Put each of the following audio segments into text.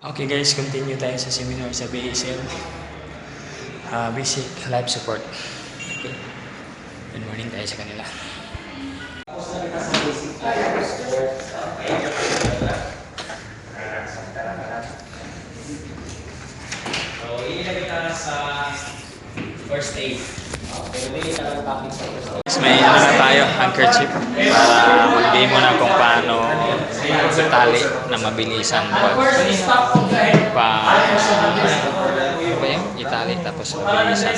Okay guys, continue tayo sa seminar sa BSL. Basic Life Support. Okay. Good morning tayo sa kanila. So, ilagay ka sa first aid. May ano na tayo, handkerchief para mag-demo na kung paano tali na mabilisan ano ba yung itali tapos mabilisan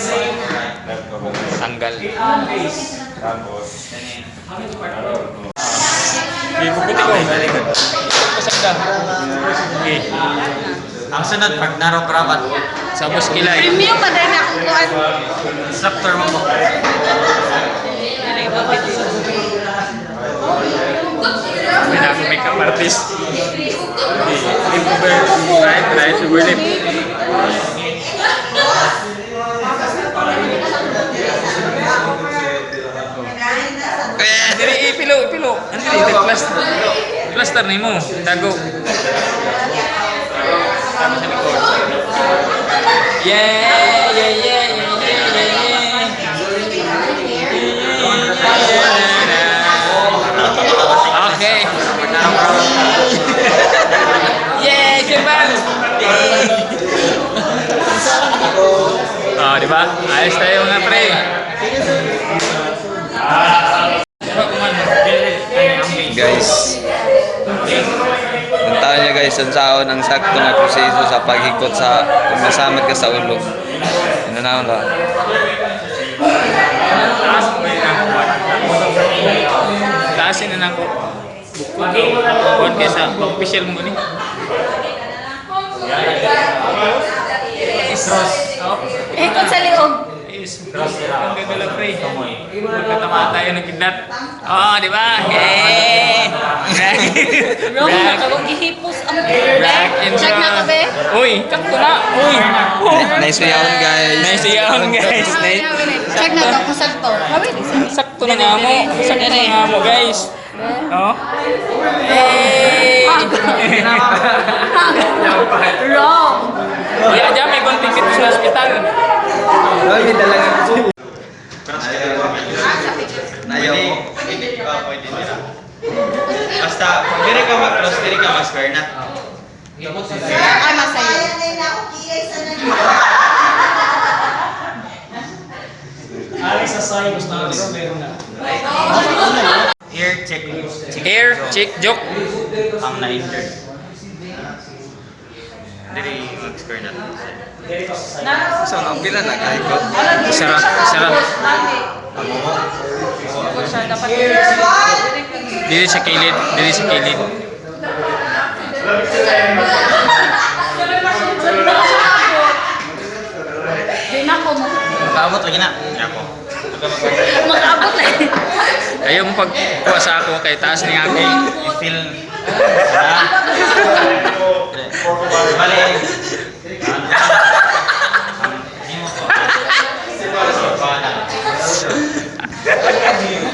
tanggal. Bubuti ko. Masagda. Okay. Ang sunod, pag narrow cravat, Sa buskilay. Premium pa din ako kuan. instructor mo po. May na makeup artist. Lip over, right, super lip. Diri ipilo. Andiri plaster ni mo. Tago. Tama sa likod. Okay. Kembal. Oh, di ba? Ayos tayo mga pre. Guys, puntahan niya guys ang sao ng sakto na proseso sa pag-ikot sa kung nasamad ka sa ulog. Inanaw lang. Taasin na ako. Bukuan kayo sa official mo ni. Ikot sa liog. Ang gagala pre. Magkatama tayo ng kidlat. Oo, di ba? Bro, nakabog gihipos ang Back in Check na ka be. Uy, kakto na. Uy. Nice yun guys. Nice yun guys. Check na to kusag to. Hawi di sa. Sakto na nga mo. Sakto na nga mo guys. Oh. Wrong. Iya aja may konting kit sa ospital. Nayo mo. Pwede nila. Basta, pag diri ka mag-cross, diri ka mag-square na. Ay masayo. Ear check. Air, check, joke. Ang na-injured. Diri mag-square na. So, ang pila na kahikot. Sarap. Dili sa kilid. Di na ko mo. Magkaabot lagi na. Ako. Mag-abot na. Ayaw mo pagkuha sa ako kay taas ni ako. I-feel. Bale.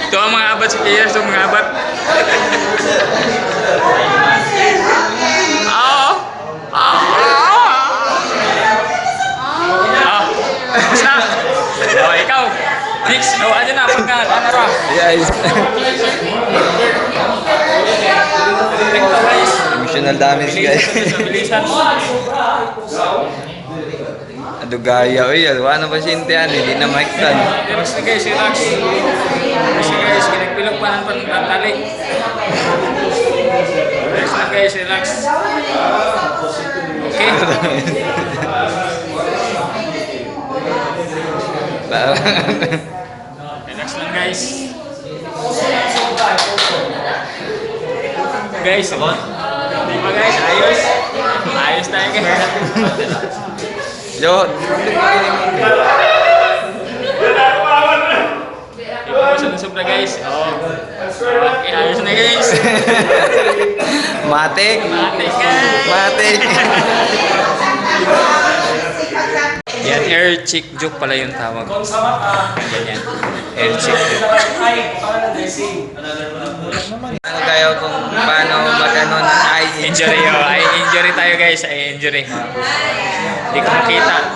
Ito ang mga abat si Kier, ito ang mga abat. Basta. Oh, ikaw. Dix, aja na, pagka, ano ra. Guys. Emotional damage guys. Bilisan. Ado gaya. Uy, ano ba sintihan? Hindi na mic tan. Relax na guys, relax. Kasi guys, kinagpilog pa ng pantali. Relax na guys, relax. Okay. Relax lang guys. Guys, di ba guys, ayos? Ayos tayo guys. Yo. Ibubusan na guys. Oh. Okay, ayos na guys. Matik. Matik guys. Matik. Yan, air check joke pala yung tawag. Ganyan. Air check joke. Ano tayo kung paano mag-ano ng eye Injury, oh. Ay injury tayo guys. Ay injury. Hindi ko makita.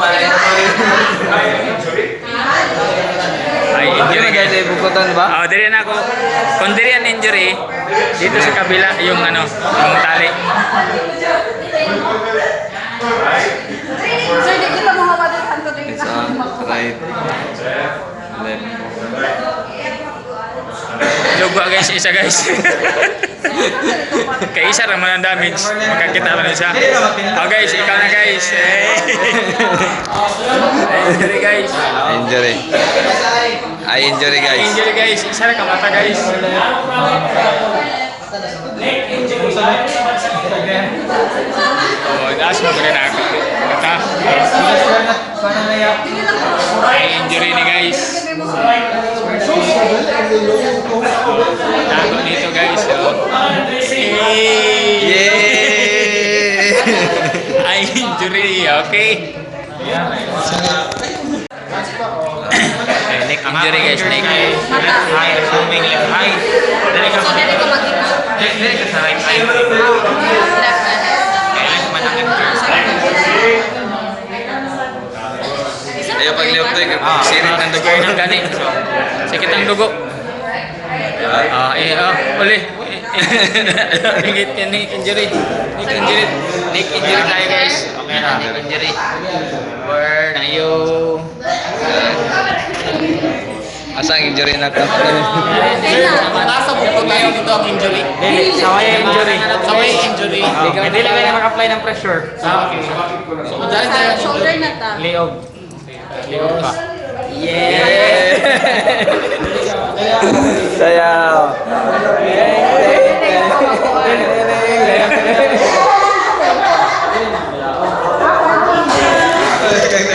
Ay injury guys. Ay, bukutan ba? Oh, diri na ako. Kung diri ang injury, dito sa kabila yung ano, yung tali. Sir, di kita mo hawa din kanto din. It's on, right, left. Jogwa guys, isa guys. Kay isa naman ang damage. Makakita mo na isa. Oh guys, ikaw na guys. Hey. Injury guys. Injury. Ay, injury guys. Injury guys. Isa na kamata guys. Oh, das mo rin ako. Mata. Ay, injury ni guys. Tago dito guys. Oh. Hey. Yay! Ay, injury. Okay. Neck injury guys. Neck. Left eye, assuming left eye. Dali ka So, dali ko makita. Dali ka sa right eye. Left hand. Kailan ka man ang first Ayaw pagliwag to, sirit ng dugo. Ang gani. Sakit ang dugo. Uli. Neck injury. Neck injury. Neck injury tayo guys. Okay na, neck injury. Where na you? Asa ang injury na to? Nasa buko tayo dito ang injury. Saway injury. Saway injury. Hindi lang kayo mag-apply ng pressure. Okay. So, dahil tayo Shoulder na ta. Liog. Liog pa. Yeah! Sayaw!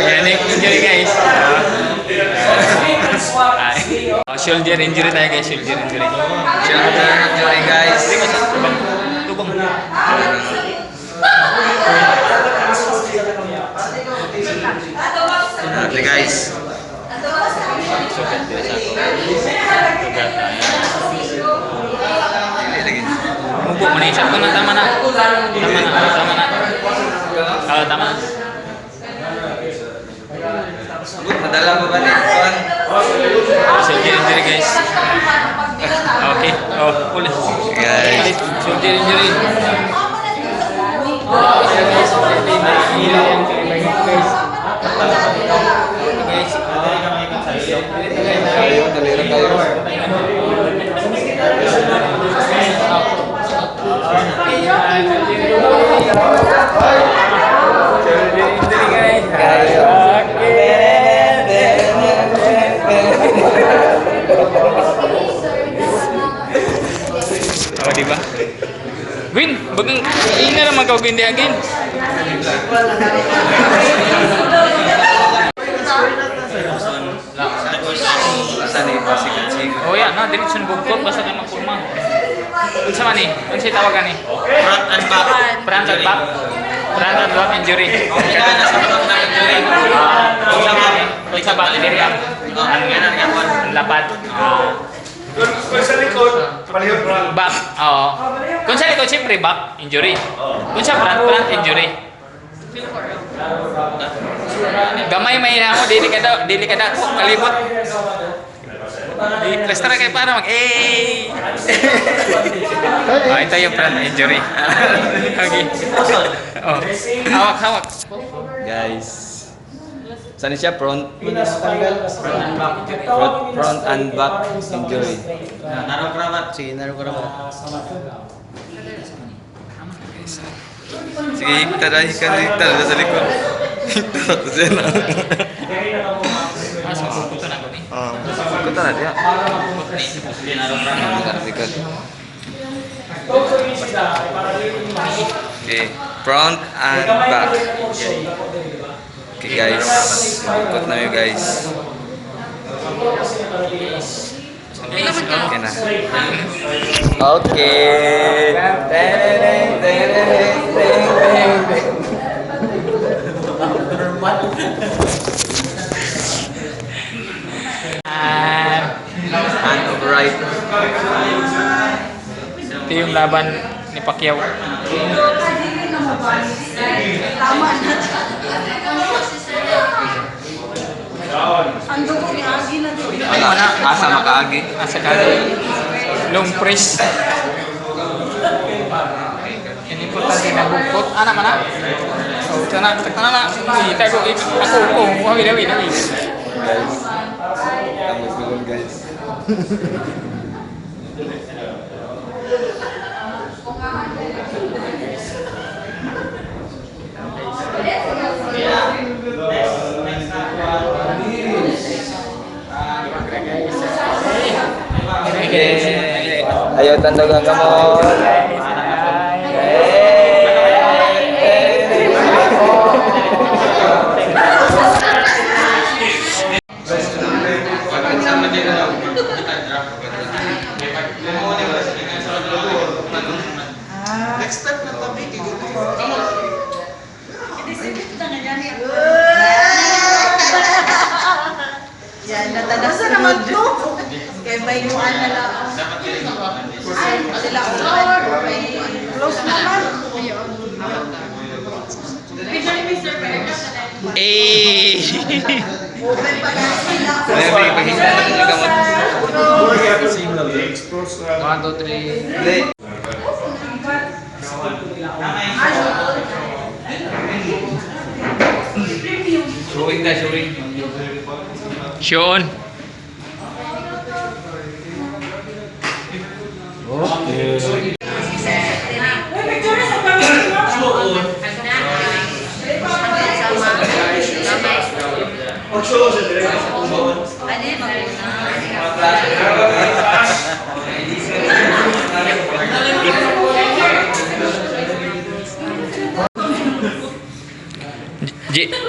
Ayan, neck injury guys. Shoulder injury tayo guys, shoulder injury. Shoulder injury guys. Tubong. Ate guys. Mubo, manisap ko na, tama na. Tama na. Tama na. Madala mo ba nito? Shoulder injury guys. Okay, ulit. Guys. Shoulder injury. Kayo, dali lang kayo. Oh, di ba? Win, bagang ina naman kau gindi again. Asa ni basikat-sikat. Oh ya, na diretso ni bugkot basta ka magpurma. Unsa man ni? Unsa tawagan ni? Front and back. Front and back. Front and back injury. Kaya na sa front na injury. Sa back. Unsa ba diri ang Ang yan ang yawan. lapad? Back. Oo. Kung sa likod siyempre back injury. Kung sa front injury. Gamay may na mo dili ka daw kalibot. Di plaster kay para mag ito yung front injury. Okay. Oh. Hawak. Guys. Saan siya? Front and back injury. Naroon karamat. Sige, naroon karamat. Sige, hiktar sa likod. Hiktar ako siya na. Puto na ko ni. Kuta na diya. Hiktar sa likod. Okay, front and back. Okay guys, ikot na yun guys. Okay na. Okay. Tereng. yung laban ni Pacquiao. Tama na. Ang dugo ni Agi na doon. Wala, asa makaagi. Asa ka? Long press. Yan importante na bukot. Ana man na. So, tana na. Kita ko ako. Wawid. Guys, kami dulu guys. Ayo tandagan kamu. Sama dia daw. Kita drop ko. Mo ni wala sa kanya sa lolo. Next step na tabi gigo. Yan, natanas na naman to. Kaya may inuan na lang. Dapat din. Ay, sila Lord. May close naman. Eh. Open pa na sila. Maybe pahinga yung gamot. 1, 2, 3. Play. Showing. Sean.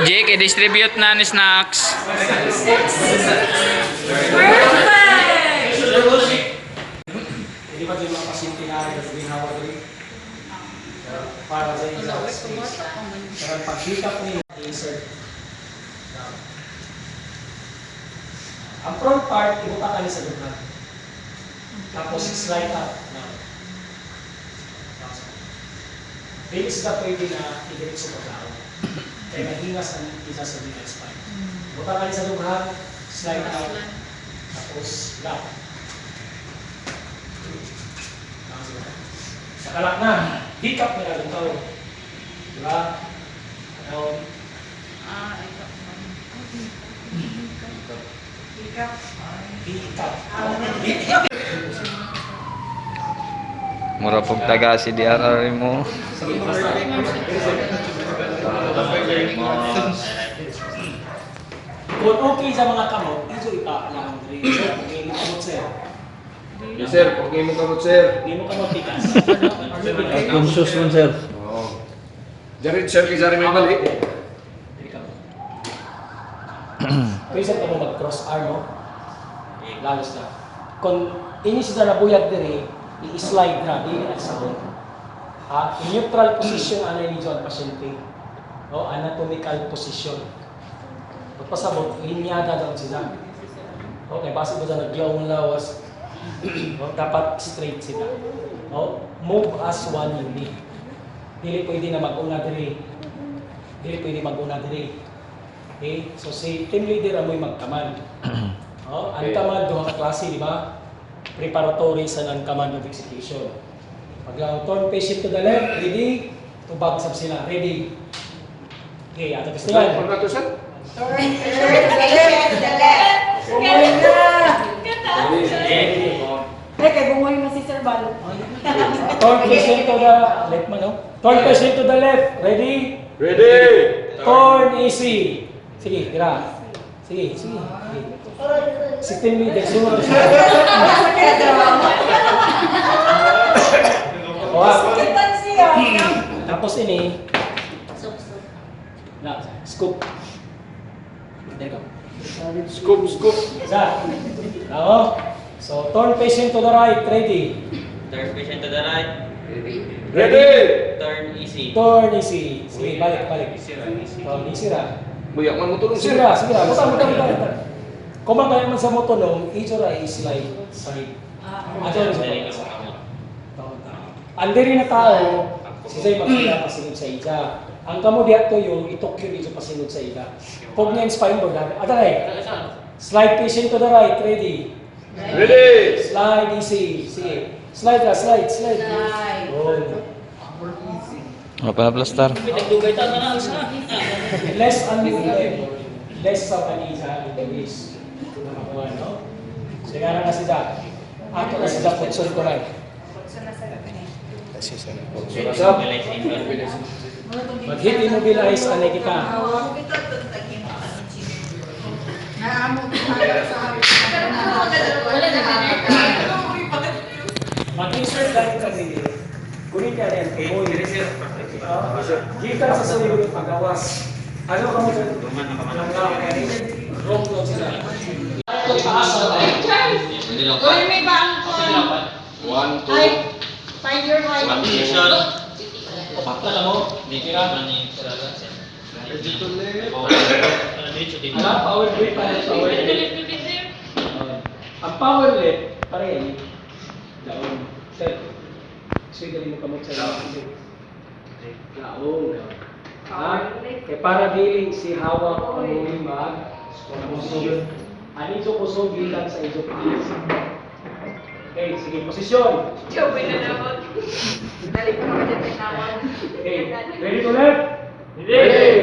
Jake, i-distribute na ni snacks. Hindi pa din mga pasyente na rin sa ginawa rin para sa isang space. Pero pag-pick up niyo, insert. Ang front part, ibuka ka sa lugar. Tapos slide up. Bilis na pwede na i-diretso pagkaon. Kaya nahingas ang isa sa middle spine. Ibuka ka sa lugar, slide out. Tapos lock. Nakalak na. Hiccup na lang ito. Diba? Down. Hiccup. Mura pog taga si DRR mo. Kung okay sa mga kamot, ito ipa-lang rin. Okay, kamot sir. Yes sir, okay mo kamot sir. Hindi mo kamot tikas. Conscious man sir. Oo. Jared sir, kisari may balik. Pwede ka mo mag-cross arm, no? Lalos na. Kung inis na nabuyag diri, i-slide na, di na sa bone. Ha? In neutral position, ano yung ang pasyente? No? Anatomical position. Pagpasabot, linyada daw sila. Okay, base ba sa nagyawang lawas, no? Dapat straight sila. No? Move as one unit. Dili pwede na mag-una diri. Okay? So si team leader amoy magkamand. Oh, ang command duha ka klase, di ba? Preparatory sa non-command of execution. Pag turn patient to the left, ready? To back sab sila, ready? Okay, ato gusto yan. Pag nato sir? Bungoy mo si Sir Balo. Turn patient to the left man, no? Turn patient to the left, ready? Ready! Turn easy. Sige, tira. Sige. Si team leader, sunod siya. Kitan siya. Tapos ini, na, scoop. There you go. Scoop. Isa. Oo. So, turn patient to the right, ready. Turn patient to the right. Ready! Turn easy. Turn easy. Sige, balik. Oh, easy ra. Buyak man mo tulong Sige sir. ra. Buta. Kung man kaya man sa mo tulong, ito ra i-slide side. Ato ra sa Dali ka pagkasa. makamot. Ang diri na tao, sisay magkita pasinod sa ida. Ang kamo diha to yung itokyo dito pasinod sa ida. Pog niya spine board, atalay. Slide patient to the right, ready. Ready! Slide easy, sige. Slide. Slide. Oh. Ano pa na plaster? Less uneven. Less sa kanisa, is nakakuha, no? So, nga na sila. Ato na sila, putson ko lang. Mag-hit immobilize, anay kita. Mag-insert lang ka rin. Kunin ka rin, tumoy. Gikan sa sarili ng paggawas. Ano ka mo dyan? Wrong lang sila. Ito taas na Uy, may bangkon. 1, 2, Ay, find your right. Pakta na mo. Tira. Power lift pa rin. Power lift. Ang power lift, parehin. Daon. Sir, sige mo kamot sa daon. Daon. Kaya para dili si hawak ang muling mag-kusog. Ani ito kusog gikan sa iso pilis. Okay, sige, posisyon. Dali ko na dyan tinawag. Okay, ready to left? Ready.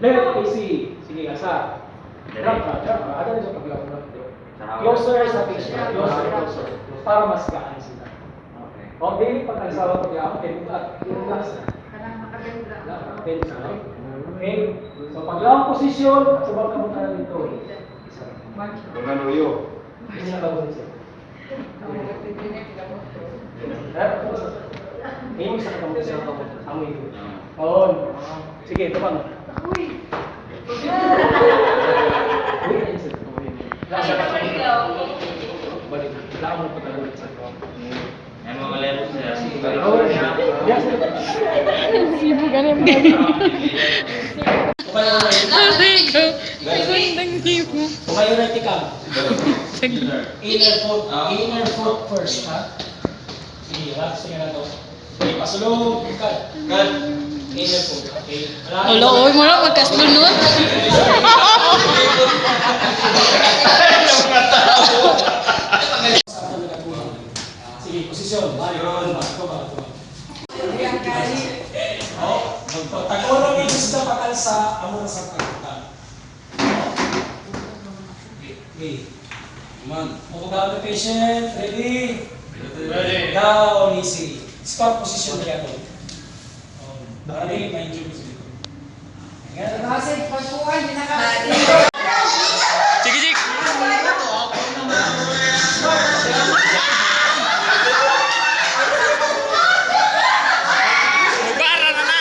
Left, easy. Sige, asa. Drop ka. Ada na sa paglaro. Closer sa picture. Closer. Para mas gaan sila. Okay. O, dili pag nagsawa ko yan, okay, yung last na. Okay. So, paglawang posisyon, subang kamunta na dito. Dengan Uyo. Isa na ba siya? Ini bisa kamu siya kamu itu. Oh. Sige, teman. Uy. Balik. Lamo pa tayo sa ko. Yan mga lero siya. Ibu kan yang Kumayo na tikam. Inner foot first, ha? Sige, relax nga na to. Okay, pasulong, cut. Inner foot, okay? Olo, oy mo lang magkasunod. Sige, posisyon. Tuma. Tagulong yung isda pakalsa, amo na sa pagkutan. Okay. Move down the patient. Ready? Ready. Down, easy. Stop position niya to. Ready? Mind you. Kasi pagkuhan, di naka... Sige. Mubara na na.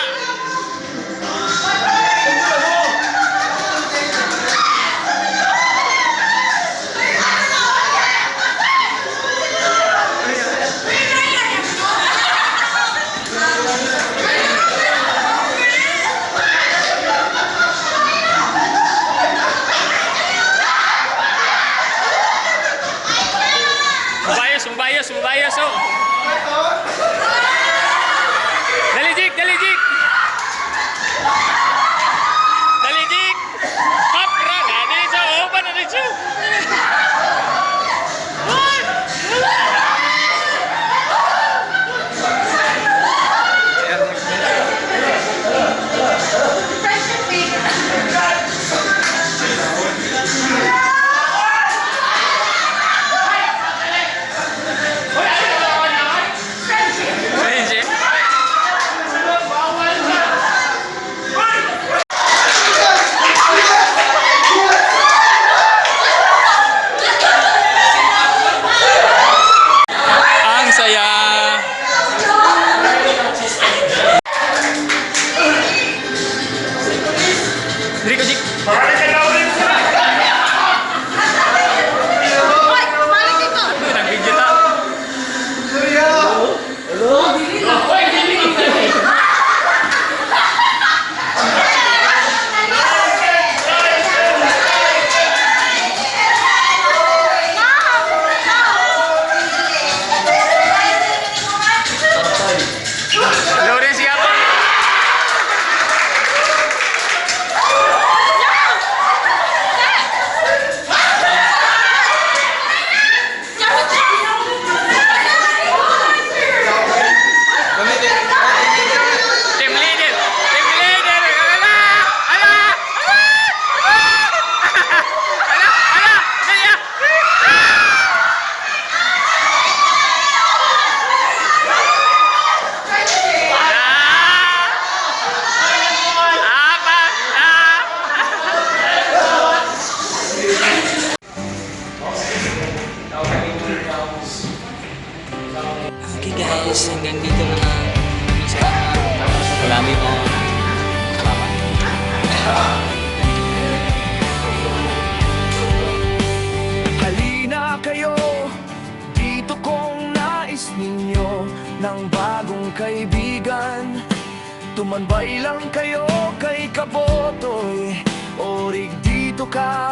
Sumanbay lang kayo kay Kabotoy, orig dito ka